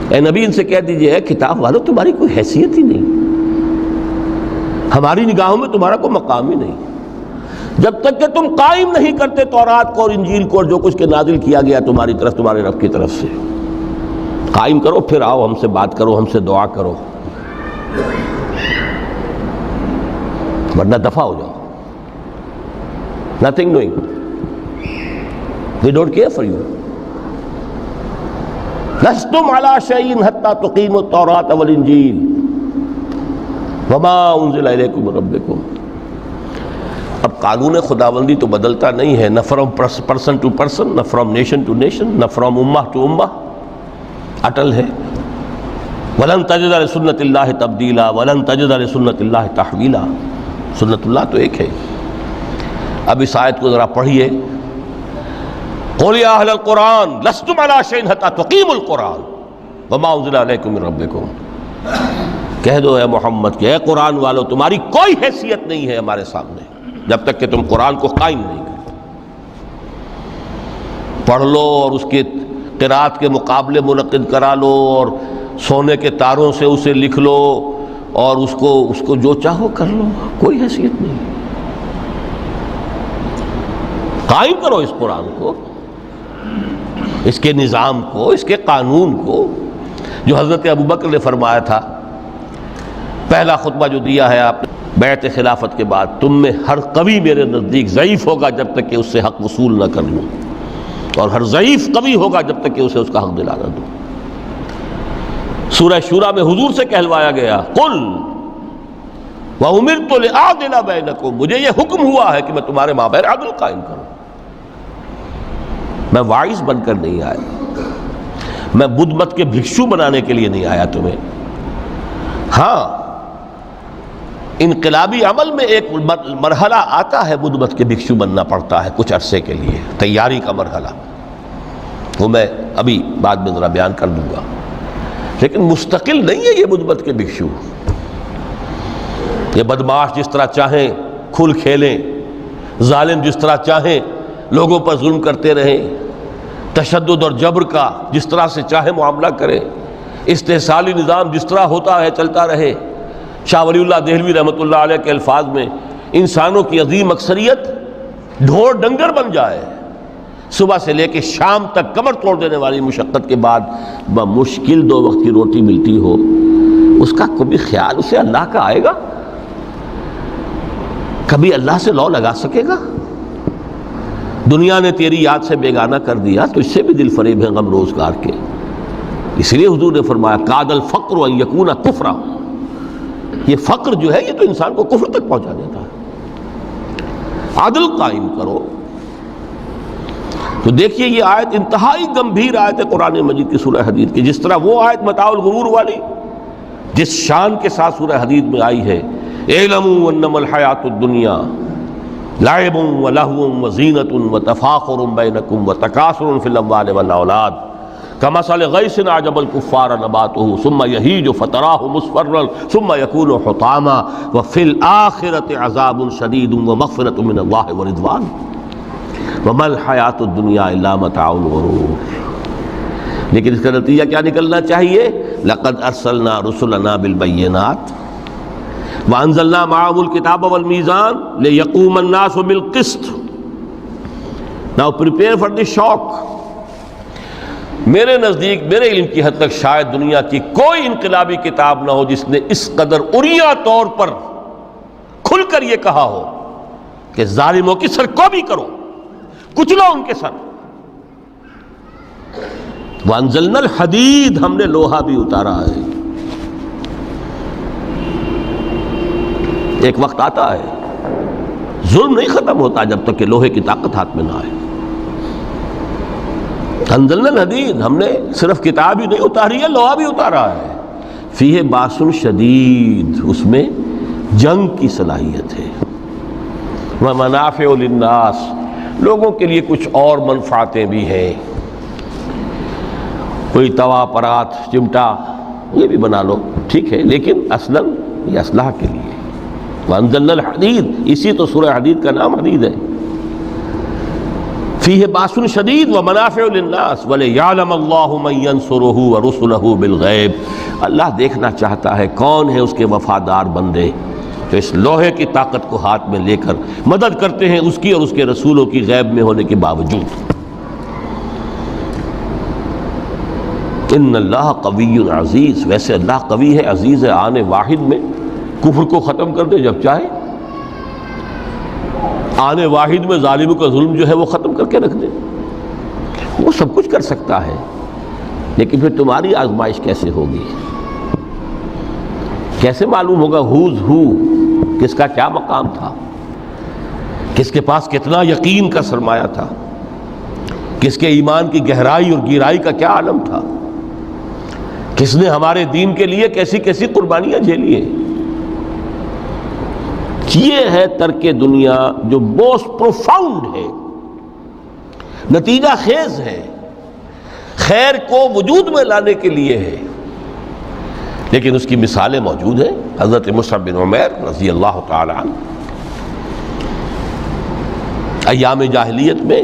اے نبی ان سے کہہ دیجئے، اے کتاب والو تمہاری کوئی حیثیت ہی نہیں، ہماری نگاہوں میں تمہارا کوئی مقام ہی نہیں، جب تک کہ تم قائم نہیں کرتے تورات کو اور انجیل کو اور جو کچھ کے نازل کیا گیا تمہاری طرف، تمہارے رب کی طرف سے۔ قائم کرو، پھر آؤ ہم سے بات کرو، ہم سے دعا کرو، ورنہ دفع ہو جاؤ۔ Nothing doing. They don't care for you. لستم علی شیء حتی تقیموا التوراۃ والانجیل وما انزل الیکم من ربکم۔ اب قانون خداوندی تو بدلتا نہیں ہے، نہ فرام پرسن ٹو پرسن، نہ فرام نیشن ٹو نیشن، نہ فرام امہ ٹو امہ، اٹل ہے۔ ولن تجد لسنت اللہ تبدیلا ولن تجد لسنت اللہ تحویلا۔ سنت اللہ تو ایک ہے۔ اب اس آیت کو ذرا پڑھیے، قل یا اہل القرآن لستم علی شیء حتی تقیموا القرآن وما انزل الیکم من ربکم۔ کہہ دو اے محمد کہ اے قرآن والو تمہاری کوئی حیثیت نہیں ہے ہمارے سامنے جب تک کہ تم قرآن کو قائم نہیں کرو۔ پڑھ لو اور اس کے قرات کے مقابلے منعقد کرا لو اور سونے کے تاروں سے اسے لکھ لو اور اس کو جو چاہو کر لو، کوئی حیثیت نہیں۔ قائم کرو اس قرآن کو، اس کے نظام کو، اس کے قانون کو، جو حضرت ابوبکر نے فرمایا تھا، پہلا خطبہ جو دیا ہے آپ نے بیعت خلافت کے بعد، تم میں ہر قوی میرے نزدیک ضعیف ہوگا جب تک کہ اس سے حق وصول نہ کر لوں، اور ہر ضعیف قوی ہوگا جب تک کہ اسے اس کا حق دلا نہ دوں۔ سورہ شورى میں حضور سے کہلوایا گیا، قل وَأُمِرْتُ لِأَعْدِلَ بَيْنَكُمْ، مجھے یہ حکم ہوا ہے کہ میں تمہارے مابین عدل قائم کروں۔ میں واعظ بن کر نہیں آیا، میں بدھ مت کے بھکشو بنانے کے لیے نہیں آیا تمہیں۔ ہاں، انقلابی عمل میں ایک مرحلہ آتا ہے، بدھ مت کے بھکشو بننا پڑتا ہے کچھ عرصے کے لیے، تیاری کا مرحلہ، وہ میں ابھی بعد میں ذرا بیان کر دوں گا، لیکن مستقل نہیں ہے یہ بدھ مت کے بھکشو۔ یہ بدماش جس طرح چاہیں کھل کھیلیں، ظالم جس طرح چاہیں لوگوں پر ظلم کرتے رہیں، تشدد اور جبر کا جس طرح سے چاہے معاملہ کریں، استحصالی نظام جس طرح ہوتا ہے چلتا رہے۔ شاہ ولی اللہ دہلوی رحمۃ اللہ علیہ کے الفاظ میں، انسانوں کی عظیم اکثریت ڈھور ڈنگر بن جائے، صبح سے لے کے شام تک کمر توڑ دینے والی مشقت کے بعد بمشکل 2 وقت کی روٹی ملتی ہو، اس کا کبھی خیال اسے اللہ کا آئے گا؟ کبھی اللہ سے لو لگا سکے گا؟ دنیا نے تیری یاد سے بیگانہ کر دیا تو اس سے بھی دل فریب ہے غم روزگار کے۔ اس لیے حضور نے فرمایا کاد الفقر ان یکون کفرا، یہ فقر جو ہے یہ تو انسان کو کفر تک پہنچا دیتا ہے۔ عدل قائم کرو۔ تو دیکھیے یہ آیت انتہائی گمبھیر آیت ہے قرآن مجید کی سورہ حدید کی، جس طرح وہ آیت متاع الغرور والی جس شان کے ساتھ سورہ حدید میں آئی ہے، اعلموا انما الحیات الدنیا لعب ولہو وزینۃ وتفاخر بینکم وتکاثر فی الاموال والاولاد کمثل غیث اعجب الکفار نباتہ ثم یہیج فتراہ مصفرا ثم یکون حطاما وفی الآخرۃ عذاب شدید ومغفرۃ من اللہ ورضوان وما الحیات الدنیا الا متاع الغرور۔ لیکن اس کا نتیجہ کیا نکلنا چاہیے؟ لقد ارسلنا رسلنا بالبینات وانزلنا معهم الکتاب والمیزان لیقوم الناس بالقسط۔ Now prepare for the shock۔ میرے نزدیک، میرے علم کی حد تک شاید دنیا کی کوئی انقلابی کتاب نہ ہو جس نے اس قدر عریاں طور پر کھل کر یہ کہا ہو کہ ظالموں کی سرکوبی کرو، کچلو ان کے سر۔ وانزلنا الحدید، ہم نے لوہا بھی اتارا ہے۔ ایک وقت آتا ہے ظلم نہیں ختم ہوتا جب تک کہ لوہے کی طاقت ہاتھ میں نہ آئے۔ انزلنا الحدید، ہم نے صرف کتاب ہی نہیں اتاری ہے، لوہا بھی اتارا ہے۔ فیہ باس شدید، اس میں جنگ کی صلاحیت ہے۔ ومنافع للناس، لوگوں کے لیے کچھ اور منفعتیں بھی ہیں، کوئی توا پرات چمٹا یہ بھی بنا لو، ٹھیک ہے، لیکن اصلاً یہ اسلحہ کے لیے۔ وانزلنا الحدید، اسی تو سورہ حدید کا نام حدید ہے۔ فیہ باس شدید ومنافع للناس ولیعلم اللہ من ینصرہ ورسلہ بالغیب، اللہ دیکھنا چاہتا ہے کون ہے اس کے وفادار بندے جو اس لوہے کی طاقت کو ہاتھ میں لے کر مدد کرتے ہیں اس کی اور اس کے رسولوں کی غیب میں ہونے کے باوجود۔ ان اللہ قوی عزیز، ویسے اللہ قوی ہے، عزیز ہے، آن واحد میں کفر کو ختم کر دے جب چاہے، آنے واحد میں ظالموں کا ظلم جو ہے وہ ختم کر کے رکھ دے، وہ سب کچھ کر سکتا ہے۔ لیکن پھر تمہاری آزمائش کیسے ہوگی؟ کیسے معلوم ہوگا ہوز ہو، کس کا کیا مقام تھا، کس کے پاس کتنا یقین کا سرمایہ تھا، کس کے ایمان کی گہرائی اور گہرائی کا کیا عالم تھا، کس نے ہمارے دین کے لیے کیسی کیسی قربانیاں جھیلی ہیں۔ یہ ہے ترک دنیا جو موسٹ پروفاؤنڈ ہے، نتیجہ خیز ہے، خیر کو وجود میں لانے کے لیے ہے، لیکن اس کی مثالیں موجود ہیں۔ حضرت مصعب بن عمیر رضی اللہ تعالی عنہ ایام جاہلیت میں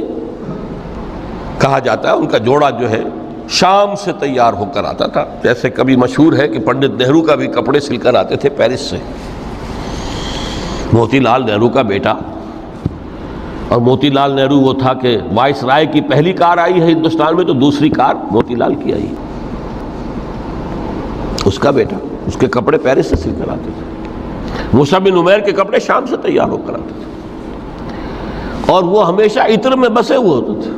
کہا جاتا ہے ان کا جوڑا جو ہے شام سے تیار ہو کر آتا تھا. جیسے کبھی مشہور ہے کہ پنڈت نہرو کا بھی کپڑے سل کر آتے تھے پیرس سے. موتی لال نہرو کا بیٹا، اور موتی لال نہرو وہ تھا کہ وائس رائے کی پہلی کار آئی ہے ہندوستان میں تو دوسری کار موتی لال کی آئی. اس کا بیٹا، اس کے کپڑے پیرس سے سل کر آتے تھے. مصعب بن عمیر کے کپڑے شام سے تیار ہو کر آتے تھے، اور وہ ہمیشہ عطر میں بسے ہوئے ہوتے تھے.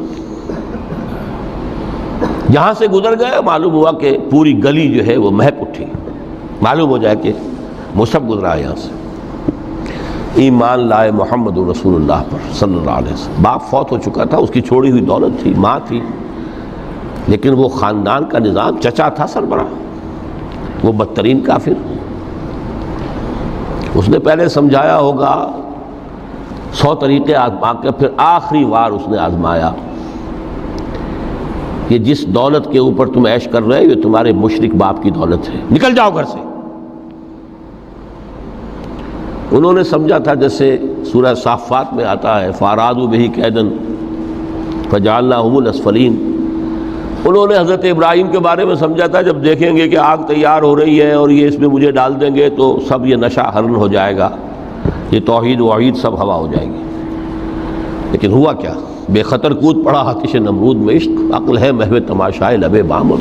جہاں سے گزر گئے معلوم ہوا کہ پوری گلی جو ہے وہ مہک اٹھی، معلوم ہو جائے کہ مصعب گزرا ہے یہاں سے. ایمان لائے محمد رسول اللہ پر صلی اللہ علیہ وسلم. باپ فوت ہو چکا تھا، اس کی چھوڑی ہوئی دولت تھی، ماں تھی، لیکن وہ خاندان کا نظام، چچا تھا سربراہ، وہ بدترین کافر. اس نے پہلے سمجھایا ہوگا 100 طریقے آزما کے، پھر آخری بار اس نے آزمایا کہ جس دولت کے اوپر تم عیش کر رہے ہو یہ تمہارے مشرک باپ کی دولت ہے، نکل جاؤ گھر سے. انہوں نے سمجھا تھا جیسے سورہ صافات میں آتا ہے فَأَرَادُوا بِهِ كَيْدًا فَجَعَلْنَاهُمُ الْأَسْفَلِينَ. انہوں نے حضرت ابراہیم کے بارے میں سمجھا تھا جب دیکھیں گے کہ آگ تیار ہو رہی ہے اور یہ اس میں مجھے ڈال دیں گے تو سب یہ نشہ حرن ہو جائے گا، یہ توحید وحید سب ہوا ہو جائے گی. لیکن ہوا کیا؟ بے خطر کود پڑا آتش نمرود میں عشق، عقل ہے محو تماشائے لبے بام.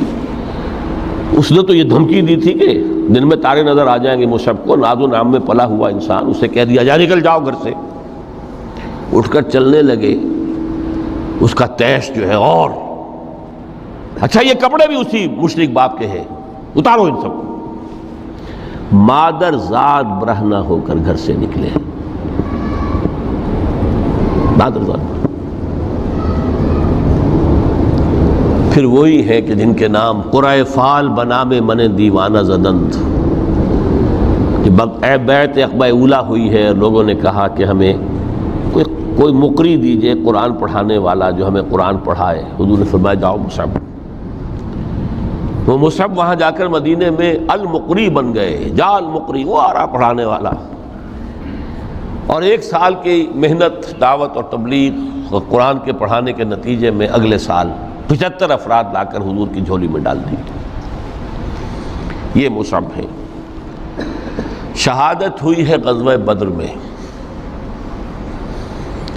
اس نے تو یہ دھمکی دی تھی کہ دن میں تارے نظر آ جائیں گے مصعب کو، ناز و نام میں پلا ہوا انسان. اسے کہہ دیا جا نکل جاؤ گھر سے. اٹھ کر چلنے لگے. اس کا تیش جو ہے اور اچھا یہ کپڑے بھی اسی مشرک باپ کے ہیں، اتارو ان سب کو. مادر ذات برہنہ ہو کر گھر سے نکلے. مادر ذات پھر وہی ہے کہ جن کے نام قرائے فال بنام من دیوانہ زدند. اے بیعت عقبہ اولا ہوئی ہے، لوگوں نے کہا کہ ہمیں کوئی مقری دیجئے قرآن پڑھانے والا جو ہمیں قرآن پڑھائے. حضور نے فرمایا جاؤ مصعب. وہ مصعب وہاں جا کر مدینے میں المقری بن گئے. جا المقری، وہ آ رہا پڑھانے والا. اور 1 سال کی محنت دعوت اور تبلیغ اور قرآن کے پڑھانے کے نتیجے میں اگلے سال 75 افراد لا کر حضور کی جھولی میں ڈال دی. یہ مصعب ہے. شہادت ہوئی ہے غزوہ بدر میں.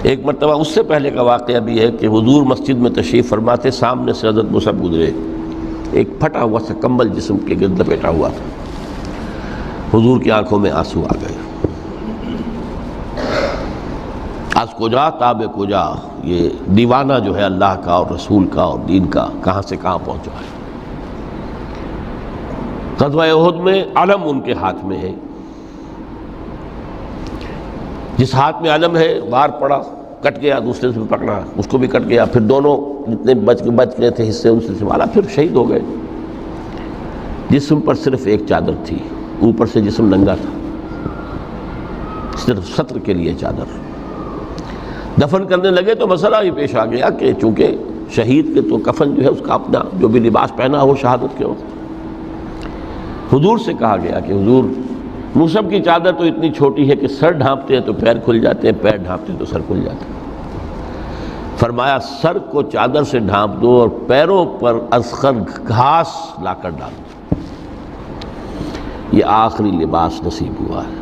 ایک مرتبہ اس سے پہلے کا واقعہ بھی ہے کہ حضور مسجد میں تشریف فرماتے، سامنے سے حضرت مصعب گزرے. ایک پھٹا ہوا سا کمبل جسم کے گرد لپیٹا ہوا تھا. حضور کی آنکھوں میں آنسو آ گئے. آج کجا تاب کجا، یہ دیوانہ جو ہے اللہ کا اور رسول کا اور دین کا کہاں سے کہاں پہنچا ہے. غزوہ احد میں علم ان کے ہاتھ میں ہے. جس ہاتھ میں علم ہے وار پڑا، کٹ گیا، دوسرے سے پکڑا، اس کو بھی کٹ گیا. پھر دونوں جتنے بچ گئے تھے حصے ان سے سنبھالا، پھر شہید ہو گئے. جسم پر صرف ایک چادر تھی، اوپر سے جسم ننگا تھا، صرف ستر کے لیے چادر. دفن کرنے لگے تو مسئلہ ہی پیش آ گیا کہ چونکہ شہید کے تو کفن جو ہے اس کا اپنا جو بھی لباس پہنا ہو شہادت کے وقت. حضور سے کہا گیا کہ حضور مصعب کی چادر تو اتنی چھوٹی ہے کہ سر ڈھانپتے ہیں تو پیر کھل جاتے ہیں، پیر ڈھانپتے ہیں تو سر کھل جاتے ہیں. فرمایا سر کو چادر سے ڈھانپ دو اور پیروں پر اذخر گھاس لا کر ڈال دو. یہ آخری لباس نصیب ہوا ہے.